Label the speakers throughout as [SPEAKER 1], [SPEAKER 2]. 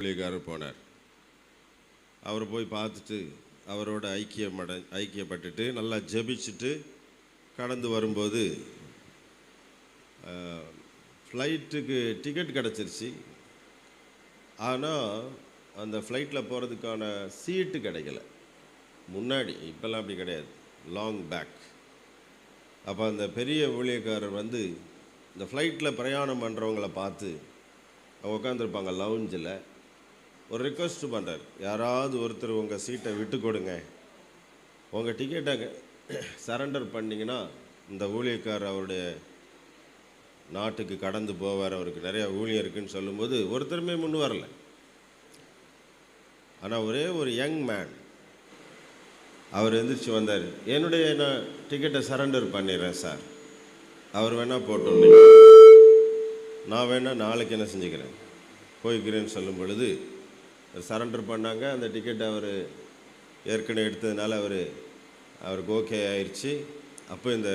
[SPEAKER 1] ஊழியக்காரர் போனார். அவர் போய் பார்த்துட்டு அவரோட ஐக்கியப்பட்டுட்டு நல்லா ஜெபிச்சுட்டு கடந்து வரும்போது ஃப்ளைட்டுக்கு டிக்கெட் கிடச்சிருச்சு. ஆனால் அந்த ஃப்ளைட்டில் போகிறதுக்கான சீட்டு கிடைக்கல. முன்னாடி இப்போல்லாம் அப்படி கிடையாது, லாங் பேக். அப்போ அந்த பெரிய ஊழியக்காரர் வந்து இந்த ஃப்ளைட்டில் பிரயாணம் பண்ணுறவங்கள பார்த்து அவங்க உட்காந்துருப்பாங்க லவுஞ்சில், ஒரு ரிக்வெஸ்ட் பண்ணுறார், யாராவது ஒருத்தர் உங்கள் சீட்டை விட்டு கொடுங்க, உங்கள் டிக்கெட்டை சரண்டர் பண்ணிங்கன்னா இந்த ஊழியக்காரர் அவருடைய நாட்டுக்கு கடந்து போவார், அவருக்கு நிறையா ஊழியம் இருக்குன்னு சொல்லும்போது ஒருத்தருமே முன் வரல. ஆனால் ஒரே ஒரு யங் மேன் அவர் எந்திரிச்சு வந்தார். என்னுடைய நான் டிக்கெட்டை சரண்டர் பண்ணிடுறேன் சார், அவர் வேணால் போட்டோம், நான் வேணால் நாளைக்கு என்ன செஞ்சுக்கிறேன் போய்க்கிறேன்னு சொல்லும் பொழுது சரண்டர் பண்ணாங்க. அந்த டிக்கெட்டை அவர் ஏற்கனவே எடுத்ததுனால அவருக்கு ஓகே ஆயிடுச்சு. அப்போ இந்த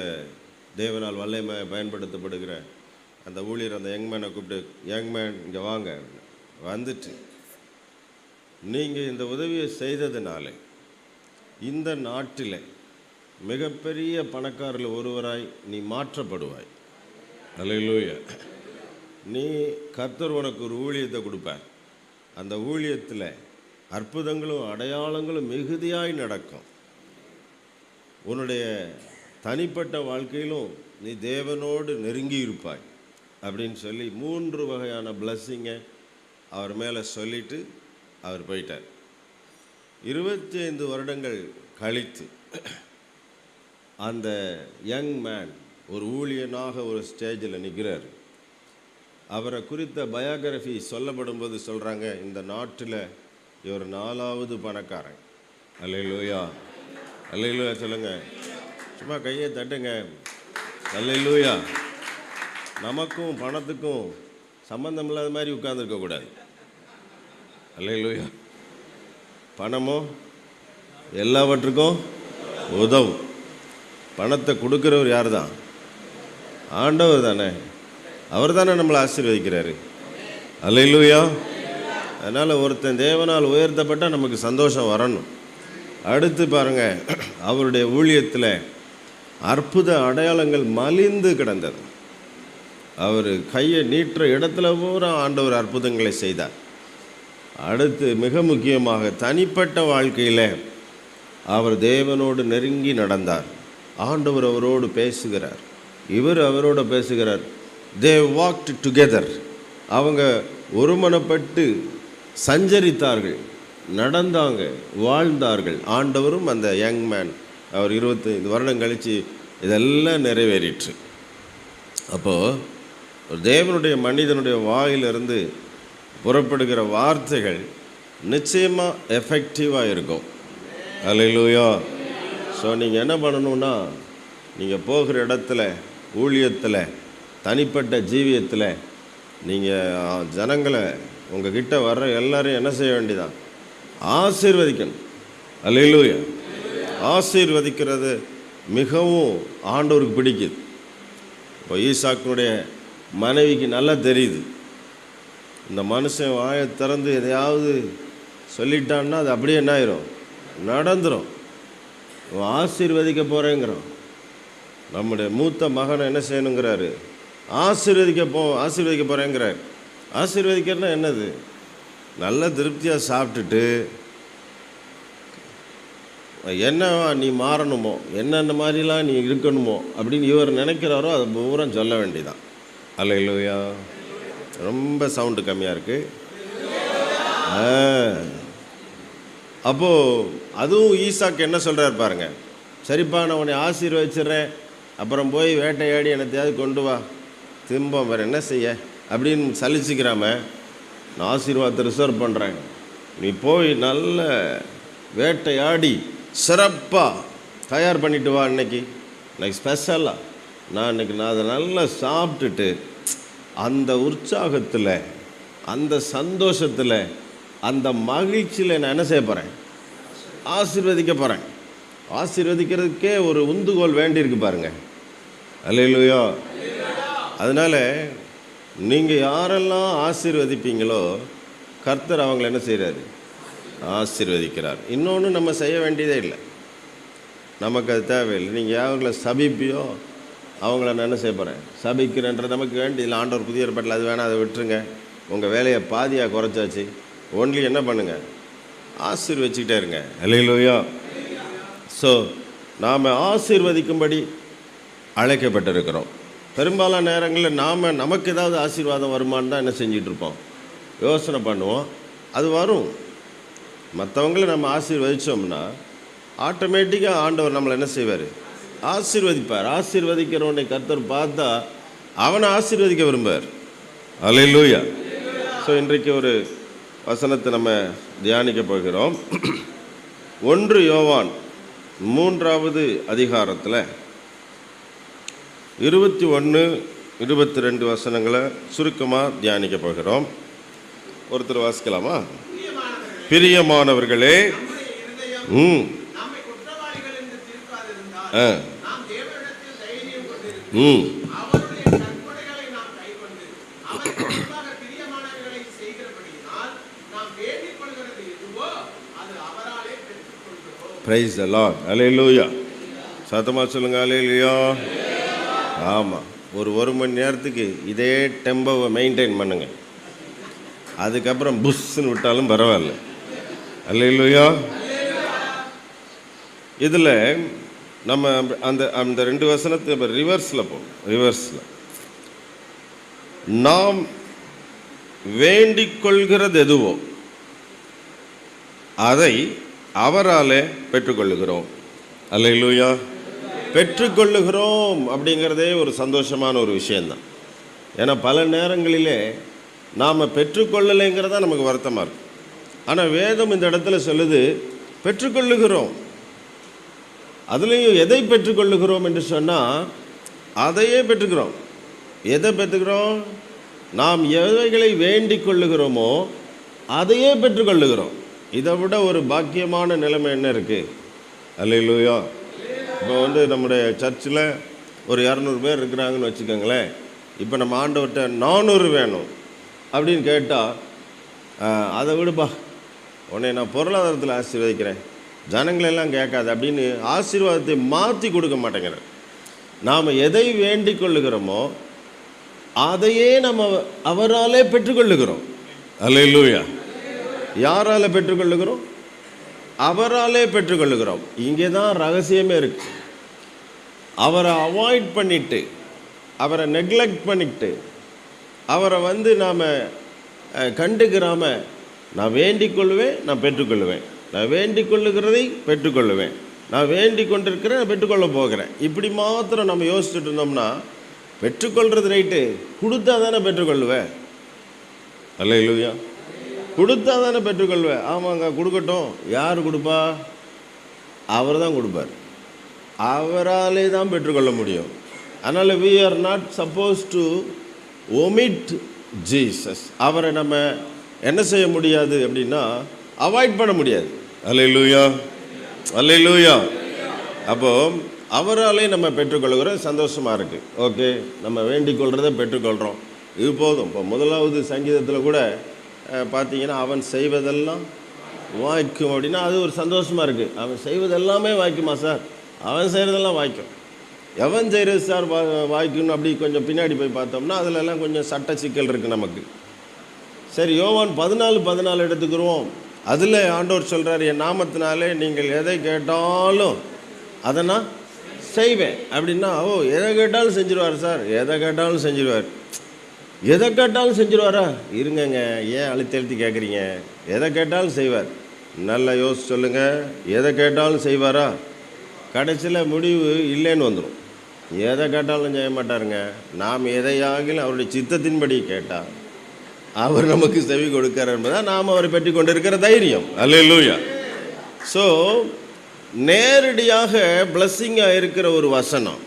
[SPEAKER 1] தேவனால் வல்லமை பயன்படுத்தப்படுகிற அந்த ஊழியர் அந்த யங்மேனை கூப்பிட்டு, யங்மேன் இங்கே வாங்க, வந்துட்டு நீங்கள் இந்த உதவியை செய்ததுனால இந்த நாட்டில் மிகப்பெரிய பணக்காரர்கள் ஒருவராய் நீ மாற்றப்படுவாய். அல்லேலூயா. நீ கர்த்தர் உனக்கு ஒரு ஊழியத்தை கொடுப்பார். அந்த ஊழியத்தில் அற்புதங்களும் அடையாளங்களும் மிகுதியாய் நடக்கும். உன்னுடைய தனிப்பட்ட வாழ்க்கையிலும் நீ தேவனோடு நெருங்கி இருப்பாய் அப்படின்னு சொல்லி 3 வகையான பிளஸ்ஸிங்கை அவர் மேலே சொல்லிட்டு அவர் போயிட்டார். 25 வருடங்கள் கழித்து அந்த யங் மேன் ஒரு ஊழியனாக ஒரு ஸ்டேஜில் நிற்கிறார். அவரை குறித்த பயோகிராஃபி சொல்லப்படும் போது சொல்கிறாங்க, இந்த நாட்டில் இவர் 4வது பணக்காரன். அல்லேலூயா, அல்லேலூயா சொல்லுங்கள், சும்மா கையை தட்டுங்க. அல்லேலூயா. நமக்கும் பணத்துக்கும் சம்பந்தம் இல்லாத மாதிரி உட்கார்ந்துருக்கக்கூடாது. அல்லேலூயா. பணமோ எல்லாவற்றுக்கும் உதவும். பணத்தை கொடுக்குறவர் யார் தான்? ஆண்டவர் தானே. அவர் தானே நம்மளை ஆசீர்வதிக்கிறாரு. அல்லேலூயா. அதனால் ஒருத்தன் தேவனால் உயர்த்தப்பட்டால் நமக்கு சந்தோஷம் வரணும். அடுத்து பாருங்கள், அவருடைய ஊழியத்தில் அற்புத அடையாளங்கள் மலிந்து கிடந்தது. அவர் கையை நீட்டுற இடத்துல பூரா ஆண்டவர் அற்புதங்களை செய்தார். அடுத்து மிக முக்கியமாக தனிப்பட்ட வாழ்க்கையில் அவர் தேவனோடு நெருங்கி நடந்தார். ஆண்டவர் அவரோடு பேசுகிறார், இவர் அவரோடு பேசுகிறார். they walked together. அவங்க ஒருமனப்பட்டு சஞ்சரித்தார்கள், நடந்தாங்க, வாழ்ந்தார்கள். ஆண்டவரும் அந்த யங் மேன் அவர் 25 வருடம் கழித்து இதெல்லாம் நிறைவேறிற்று. அப்போது ஒரு தேவனுடைய மனிதனுடைய வாயிலிருந்து புறப்படுகிற வார்த்தைகள் நிச்சயமாக எஃபெக்டிவாக இருக்கும். அல்லேலூயா. ஸோ நீங்கள் என்ன பண்ணணுன்னா, நீங்கள் போகிற இடத்துல, ஊழியத்தில், தனிப்பட்ட ஜீவியத்தில் நீங்கள் ஜனங்களை உங்ககிட்ட வர்ற எல்லாரையும் என்ன செய்ய வேண்டியதான்? ஆசீர்வதிக்கணும். அல்லேலூயா. ஆசீர்வதிக்கிறது மிகவும் ஆண்டவருக்கு பிடிக்குது. இப்போ ஈசாக்கினுடைய மனைவிக்கு நல்லா தெரியுது, இந்த மனுஷன் வாயை திறந்து எதையாவது சொல்லிட்டான்னா அது அப்படியே என்ன ஆயிரும்? நடந்துடும். ஆசீர்வதிக்க போகிறேங்கிறோம். நம்முடைய மூத்த மகனை என்ன செய்யணுங்கிறாரு? ஆசீர்வதிக்க போகிறேங்கிறார். ஆசீர்வதிக்கிறதுனா என்னது? நல்ல திருப்தியாக சாப்பிட்டுட்டு என்ன நீ மாறணுமோ, என்னென்ன மாதிரிலாம் நீ இருக்கணுமோ அப்படின்னு இவர் நினைக்கிறாரோ அதை பூரா சொல்ல வேண்டியதான். அல்லேலூயா. ரொம்ப சவுண்டு கம்மியாக இருக்குது. அப்போது அதுவும் ஈசாக்கு என்ன சொல்கிறார் பாருங்க, சரிப்பா நான் உன்னை ஆசீர்வதிச்சிட்றேன், அப்புறம் போய் வேட்டையாடி என்னத்தையாவது கொண்டு வா, திரும்ப வேறு என்ன செய்ய அப்படின்னு சலிச்சிக்கிறாம, நான் ஆசீர்வாதத்தை ரிசர்வ் பண்ணுறேன், நீ போய் நல்ல வேட்டையாடி சிறப்பாக தயார் பண்ணிட்டு வா, இன்னைக்கு ஸ்பெஷலாக நான் அதை நல்லா சாப்பிட்டுட்டு அந்த உற்சாகத்தில், அந்த சந்தோஷத்தில், அந்த மகிழ்ச்சியில் நான் என்ன செய்ய போகிறேன்? ஆசீர்வதிக்க போகிறேன். ஆசீர்வதிக்கிறதுக்கே ஒரு உந்துகோல் வேண்டியிருக்கு பாருங்க. அல்லேலூயா. அதனால் நீங்கள் யாரெல்லாம் ஆசீர்வதிப்பீங்களோ கர்த்தர் அவங்களை என்ன செய்கிறாரு? ஆசீர்வதிக்கிறார். இன்னொன்று நம்ம செய்ய வேண்டியதே இல்லை, நமக்கு அது தேவையில்லை. நீங்கள் அவங்கள சபிப்பியோ அவங்கள நான் என்ன செய்ய போகிறேன்? சபிக்கிறேன்ற நமக்கு வேண்டியதில்லை. ஆண்டவர் புதிய ஏற்பாட்டில் அது வேணாம், அதை விட்டுருங்க. உங்கள் வேலையை பாதியாக குறைச்சாச்சு. ஒன்லி என்ன பண்ணுங்கள்? ஆசீர்வதிச்சுக்கிட்டே இருங்க. அல்லேலூயா. ஸோ நாம் ஆசீர்வதிக்கும்படி அழைக்கப்பட்டிருக்கிறோம். பெரும்பாலான நேரங்களில் நமக்கு ஏதாவது ஆசீர்வாதம் வருமானு தான் என்ன செஞ்சிட்ருப்போம்? யோசனை பண்ணுவோம். அது வரும். மற்றவங்களை நம்ம ஆசீர்வதித்தோம்னா ஆட்டோமேட்டிக்காக ஆண்டவர் நம்மளை என்ன செய்வார்? ஆசீர்வதிப்பார். ஆசீர்வதிக்கிறவனை கர்த்தர் பார்த்தா அவனை ஆசீர்வதிக்க விரும்புவார். அல்லேலூயா. ஸோ இன்றைக்கு ஒரு வசனத்தை நம்ம தியானிக்க போகிறோம். 1 யோவான் 3வது அதிகாரத்தில் 21, 22 வசனங்களை சுருக்கமாக தியானிக்க போகிறோம். ஒருத்தர் வாசிக்கலாமா? பிரியமானவர்களே, பிரைஸ் தி லார்ட். அல்லேலூயா. சத்தமாக சொல்லுங்க. அல்லேலூயா. ஆமாம், ஒரு மணி நேரத்துக்கு இதே டெம்போவை மெயின்டைன் பண்ணுங்க. அதுக்கப்புறம் புஷ்ன்னு விட்டாலும் பரவாயில்ல. அல்லேலூயா. இதில் நம்ம அந்த 2 வசனத்தை ரிவர்ஸில் போகும். ரிவர்ஸில் நாம் வேண்டிக் கொள்கிறது எதுவோ அதை அவராலே பெற்றுக்கொள்ளுகிறோம். அல்லேலூயா. பெற்றுக்கொள்ளுகிறோம் அப்படிங்கிறதே ஒரு சந்தோஷமான ஒரு விஷயந்தான். ஏன்னா பல நேரங்களிலே நாம் பெற்றுக்கொள்ளலைங்கிறதா நமக்கு வருத்தமாக இருக்குது. ஆனால் வேதம் இந்த இடத்துல சொல்லுது பெற்றுக்கொள்ளுகிறோம். அதுலேயும் எதை பெற்றுக்கொள்ளுகிறோம் என்று சொன்னால் அதையே பெற்றுக்கிறோம். எதை பெற்றுக்கிறோம்? நாம் எவைகளை வேண்டிக் கொள்ளுகிறோமோ அதையே பெற்றுக்கொள்ளுகிறோம். இதை விட ஒரு பாக்கியமான நிலைமை என்ன இருக்குது? அல்லேலூயா. இப்போ நம்முடைய சர்ச்சில் ஒரு 200 பேர் இருக்கிறாங்கன்னு வச்சுக்கோங்களேன். இப்போ நம்ம ஆண்டவர்கிட்ட 400 வேணும் அப்படின்னு கேட்டால், அதை விடுப்பா, உன்னை நான் பொருளாதாரத்தில் ஆசீர்வதிக்கிறேன், ஜனங்களெல்லாம் கேட்காது அப்படின்னு ஆசீர்வாதத்தை மாற்றி கொடுக்க மாட்டேங்கிறேன். நாம் எதை வேண்டிக் கொள்ளுகிறோமோ அதையே நம்ம அவராலே பெற்றுக்கொள்ளுகிறோம். அல்லேலூயா. யாரால் பெற்றுக்கொள்ளுகிறோம்? அவராலே பெற்றுக்கொள்ளுகிறோம். இங்கே தான் ரகசியமே இருக்கு. அவரை அவாய்ட் பண்ணிட்டு, அவரை நெக்லெக்ட் பண்ணிட்டு, அவரை நாம் கண்டுக்கிறாம, நான் வேண்டிக் கொள்ளுவேன், நான் பெற்றுக்கொள்ளுவேன், நான் வேண்டிக் கொள்ளுகிறதை பெற்றுக்கொள்ளுவேன், நான் வேண்டிக் கொண்டிருக்கிறேன், நான் பெற்றுக்கொள்ள போகிறேன், இப்படி மாத்திரம் நம்ம யோசிச்சுட்டு இருந்தோம்னா பெற்றுக்கொள்கிறது ரைட்டு, கொடுத்தா தானே பெற்றுக்கொள்ளுவேன். அல்லேலூயா. கொடுத்தா தானே பெற்றுக்கொள்வேன். ஆமாங்க, கொடுக்கட்டும். யார் கொடுப்பா? அவர் தான் கொடுப்பார். அவராலே தான் பெற்றுக்கொள்ள முடியும். அதனால் we are not supposed to omit Jesus. அவரை நம்ம என்ன செய்ய முடியாது அப்படின்னா அவாய்ட் பண்ண முடியாது. அல்லேலூயா. அல்லேலூயா. அப்போது அவராலே நம்ம பெற்றுக்கொள்கிறோம். சந்தோஷமாக இருக்குது. ஓகே, நம்ம வேண்டிக் கொள்கிறத பெற்றுக்கொள்கிறோம், இது போதும். இப்போ 1வது சங்கீதத்தில் கூட பார்த்தீங்கன்னா அவன் செய்வதெல்லாம் வாய்க்கும் அப்படின்னா அது ஒரு சந்தோஷமாக இருக்குது. அவன் செய்வதெல்லாமே வாய்க்குமா சார்? அவன் செய்கிறதெல்லாம் வாய்க்கும். எவன் செய்கிறது சார் வாய்க்குன்னு அப்படி கொஞ்சம் பின்னாடி போய் பார்த்தோம்னா அதிலெல்லாம் கொஞ்சம் சட்ட சிக்கல் இருக்குது நமக்கு. சரி, யோவான் 14:14 எடுத்துக்கிறோம். அதில் ஆண்டவர் சொல்கிறார், என் நாமத்தினாலே நீங்கள் எதை கேட்டாலும் அதை நான் செய்வேன் அப்படின்னா, எதை கேட்டாலும் செஞ்சிருவார் சார். எதை கேட்டாலும் செஞ்சிருவார். எதை கேட்டாலும் செஞ்சிருவாரா? இருங்கங்க, ஏன் அழுத்தி கேட்குறீங்க? எதை கேட்டாலும் செய்வார். நல்லா யோசிச்சு சொல்லுங்கள். எதை கேட்டாலும் செய்வாரா? கடைசியில் முடிவு இல்லைன்னு வந்துடும். எதை கேட்டாலும் செய்ய மாட்டாருங்க. நாம் எதையாகிலும் அவருடைய சித்தத்தின்படி கேட்டால் அவர் நமக்கு செவி கொடுக்கார் என்பதான் நாம் அவரை பெற்றி கொண்டிருக்கிற தைரியம். அல்லேலூயா. ஸோ நேரடியாக பிளஸ்ஸிங்காக இருக்கிற ஒரு வசனம்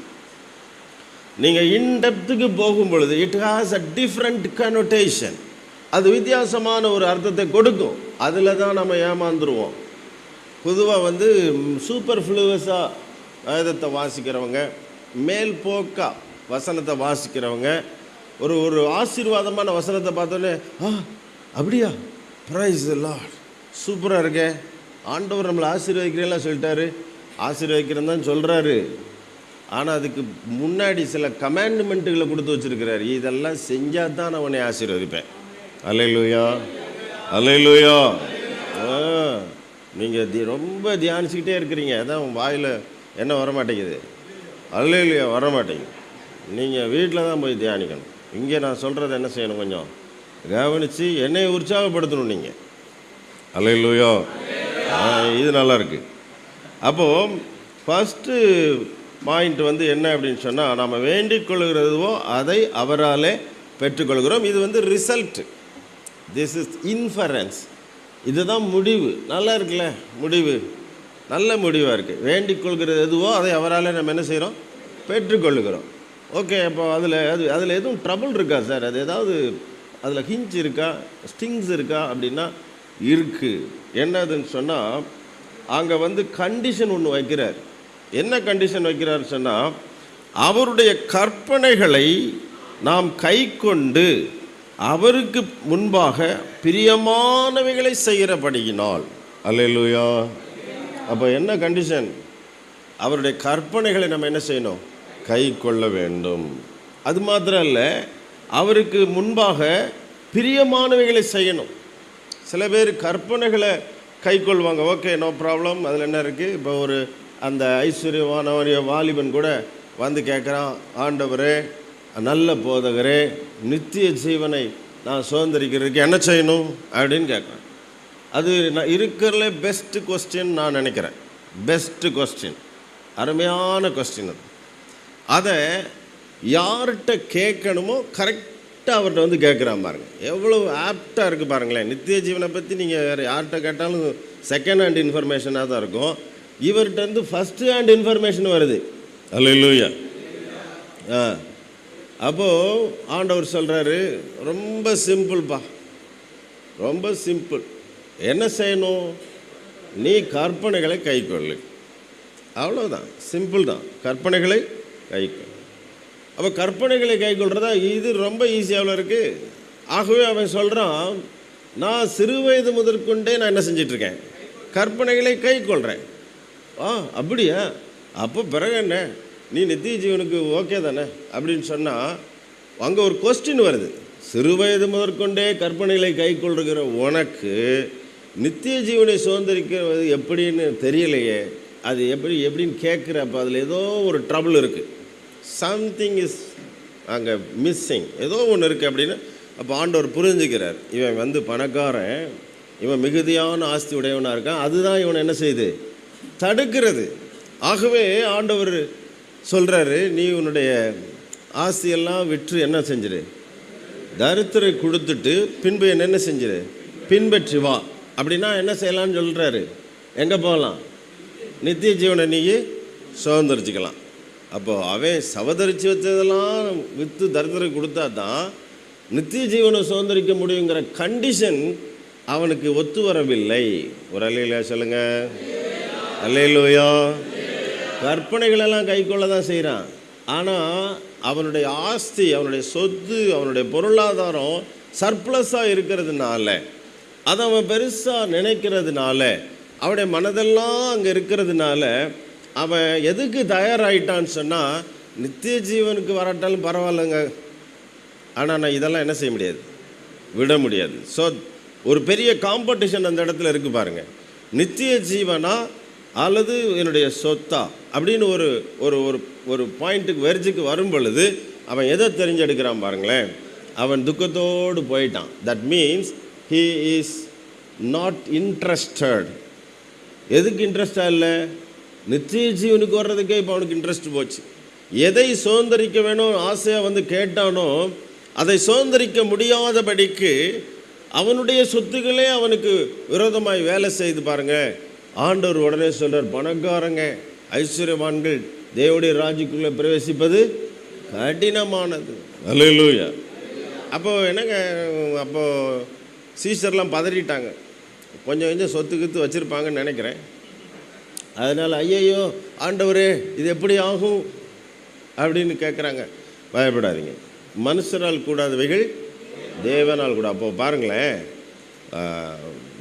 [SPEAKER 1] நீங்கள் இன்டெப்த்துக்கு போகும் பொழுது it has a different connotation. அது வித்தியாசமான ஒரு அர்த்தத்தை கொடுக்கும். அதில் தான் நம்ம ஏமாந்துருவோம். பொதுவாக சூப்பர் ஃப்ளூவஸாக வேதத்தை வாசிக்கிறவங்க, மேல் போக்கா வசனத்தை வாசிக்கிறவங்க ஒரு ஆசீர்வாதமான வசனத்தை பார்த்தோன்னே அப்படியா பிரைஸ் தி லார்ட். சூப்பராக இருக்கே, ஆண்டவர் நம்மளை ஆசீர்வதிக்கிறேன்லாம் சொல்லிட்டாரு. ஆசீர்வதிக்கிறேன்னு தான் சொல்கிறாரு. ஆனால் அதுக்கு முன்னாடி சில கமாண்ட்மெண்ட்டுகளை கொடுத்து வச்சுருக்கிறார். இதெல்லாம் செஞ்சால் தான் நான் உன்னை ஆசீர்வதிப்பேன். அல்லேலூயா, அல்லேலூயா. நீங்கள் ரொம்ப தியானிச்சுக்கிட்டே இருக்கிறீங்க, அதான் வாயில் என்ன வரமாட்டேங்குது, அல்லேலூயா வரமாட்டேங்குது. நீங்கள் வீட்டில் தான் போய் தியானிக்கணும். இங்கே நான் சொல்கிறத என்ன செய்யணும், கொஞ்சம் கவனித்து என்னை உற்சாகப்படுத்தணும் நீங்கள். அல்லேலூயா. இது நல்லாயிருக்கு. அப்போது ஃபஸ்ட்டு பாயிண்ட் என்ன அப்படின்னு சொன்னால், நம்ம வேண்டிக் கொள்கிறதுவோ அதை அவராலே பெற்றுக்கொள்கிறோம். இது ரிசல்ட்டு. This is inference. இதுதான் முடிவு. நல்லா இருக்குல்ல முடிவு, நல்ல முடிவாக இருக்குது. வேண்டிக் கொள்கிறது எதுவோ அதை அவரால் நம்ம என்ன செய்கிறோம், பெற்றுக்கொள்ளுகிறோம். ஓகே, அப்போ அதில் எதுவும் ட்ரபுள் இருக்கா சார், அது ஏதாவது அதில் ஹிஞ்ச் இருக்கா, ஸ்டிங்ஸ் இருக்கா அப்படின்னா இருக்குது. என்னதுன்னு சொன்னால், அங்கே கண்டிஷன் ஒன்று வைக்கிறார். என்ன கண்டிஷன் வைக்கிறார் சொன்னால், அவருடைய கற்பனைகளை நாம் கை கொண்டு அவருக்கு முன்பாக பிரியமானவைகளை செய்கிறபடியினால். அல்லேலூயா. அப்போ என்ன கண்டிஷன், அவருடைய கற்பனைகளை நம்ம என்ன செய்யணும், கை கொள்ள வேண்டும். அது மாத்திரம் இல்லை, அவருக்கு முன்பாக பிரியமானவைகளை செய்யணும். சில பேர் கற்பனைகளை கை கொள்வாங்க, ஓகே நோ ப்ராப்ளம், அதில் என்ன இருக்குது. இப்போ அந்த ஐஸ்வர்யவானவரிய வாலிபன் கூட கேட்குறான், ஆண்டவரே நல்ல போதகரே, நித்திய ஜீவனை நான் சுதந்திரிக்கிறதுக்கு என்ன செய்யணும் அப்படின்னு கேட்குறேன். அது நான் இருக்கிறதுல பெஸ்ட்டு கொஸ்டின் நான் நினைக்கிறேன். பெஸ்ட்டு கொஸ்டின், அருமையான கொஸ்டின். அதை யார்கிட்ட கேட்கணுமோ கரெக்டாக அவர்கிட்ட கேட்குறான் பாருங்கள். எவ்வளோ ஆப்டாக இருக்குது பாருங்களேன். நித்திய ஜீவனை பற்றி நீங்கள் வேறு யார்கிட்ட கேட்டாலும் செகண்ட் ஹேண்ட் இன்ஃபர்மேஷனாக தான் இருக்கும். இவர்கிட்ட ஃபஸ்ட்டு ஹேண்ட் இன்ஃபர்மேஷன் வருது. அல்லேலூயா. அப்போது ஆண்டவர் சொல்கிறாரு, ரொம்ப சிம்பிள்ப்பா, ரொம்ப சிம்பிள். என்ன செய்யணும், நீ கற்பனைகளை கை கொள்ளு, அவ்வளோதான், சிம்பிள் தான். கற்பனைகளை கை கொள். அப்போ கற்பனைகளை கை கொள்றதா இது ரொம்ப ஈஸியாவில் இருக்குது. ஆகவே அவன் சொல்கிறான், நான் சிறு வயது முதற்கொண்டே நான் என்ன செஞ்சிட்ருக்கேன், கற்பனைகளை கை கொள்கிறேன். அப்படியா, அப்போ பிறகு என்ன, நீ நித்திய ஜீவனுக்கு ஓகே தானே அப்படின்னு சொன்னால், அங்கே ஒரு கொஸ்டின் வருது. சிறு வயது முதற்கொண்டே கற்பனைகளை கை கொள்கிற உனக்கு நித்திய ஜீவனை சுதந்திரிக்கிறது எப்படின்னு தெரியலையே, அது எப்படின்னு கேட்குறப்ப அதில் ஏதோ ஒரு ட்ரபிள் இருக்குது. சம்திங் இஸ் அங்கே மிஸ்ஸிங், ஏதோ ஒன்று இருக்குது அப்படின்னு. அப்போ ஆண்டவர் புரிஞ்சுக்கிறார், இவன் பணக்காரன், இவன் மிகுதியான ஆஸ்தி உடையவனாக இருக்கான், அதுதான் இவனை என்ன செய்யுது, தடுக்கிறது. ஆகவே ஆண்டவர் சொல்கிறாரு, நீ உன்னுடைய ஆஸ்தியெல்லாம் விற்று என்ன செஞ்சிரு, தரித்திரை கொடுத்துட்டு பின்பு என்ன செஞ்சிரு, பின்பற்றி வா. அப்படின்னா என்ன செய்யலான்னு சொல்கிறாரு, எங்கே போகலாம், நித்திய ஜீவனை நீ சுதந்திரிச்சிக்கலாம். அப்போது அவன் சவதரித்து வச்சதெல்லாம் விற்று தரித்திரை கொடுத்தா தான் நித்திய ஜீவனை சுதந்திரிக்க முடியுங்கிற கண்டிஷன் அவனுக்கு ஒத்து வரவில்லை. ஒரு அல்லேலூயா சொல்லுங்கள். அல்லேலூயா. கற்பனைகளெல்லாம் கை கொள்ள தான் செய்கிறான். ஆனால் அவனுடைய ஆஸ்தி, அவனுடைய சொத்து, அவனுடைய பொருளாதாரம் சர்ப்ளஸாக இருக்கிறதுனால, அதை அவன் பெருசாக நினைக்கிறதுனால, அவனுடைய மனதெல்லாம் அங்கே இருக்கிறதுனால அவன் எதுக்கு தயாராகிட்டான்னு சொன்னால், நித்திய ஜீவனுக்கு வரட்டாலும் பரவாயில்லைங்க, ஆனால் நான் இதெல்லாம் என்ன செய்ய முடியாது, விட முடியாது. ஸோ ஒரு பெரிய காம்படிஷன் அந்த இடத்துல இருக்குது பாருங்கள். நித்திய ஜீவனா அல்லது என்னுடைய சொத்தா அப்படின்னு ஒரு ஒரு ஒரு பாயிண்ட்டுக்கு வெர்ஜுக்கு வரும் பொழுது அவன் எதை தெரிஞ்செடுக்கிறான் பாருங்களேன், அவன் துக்கத்தோடு போயிட்டான். That means he is not interested. எதுக்கு இன்ட்ரெஸ்டாக இல்லை, நித்திய ஜீவனுக்கு வர்றதுக்கே இப்போ அவனுக்கு இன்ட்ரெஸ்ட் போச்சு. எதை சுதந்திரிக்க வேணும் ஆசையாக கேட்டானோ அதை சுதந்திரிக்க முடியாதபடிக்கு அவனுடைய சொத்துக்களே அவனுக்கு விரோதமாய் வேலை செய்து பாருங்கள். ஆண்டவர் உடனே சொல்கிறார், பணக்காரங்க ஐஸ்வர்யவான்கள் தேவனுடைய ராஜ்யத்துக்குள்ளே பிரவேசிப்பது கடினமானது. அல்லேலூயா. அப்போது என்னங்க, அப்போது சீசர்லாம் பதறிட்டாங்க. கொஞ்சம் கொஞ்சம் சொத்து கித்து வச்சுருப்பாங்கன்னு நினைக்கிறேன். அதனால் ஐயையோ ஆண்டவரே இது எப்படி ஆகும் அப்படின்னு கேட்குறாங்க. பயப்படாதீங்க, மனுஷரால் கூடாதவைகள் தேவனால் கூட. அப்போது பாருங்களேன்,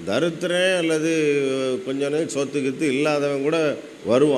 [SPEAKER 1] தரித்திரன் அல்லது கொஞ்சம் சொத்து கித்து இல்லாதவன் கூட வருவான்.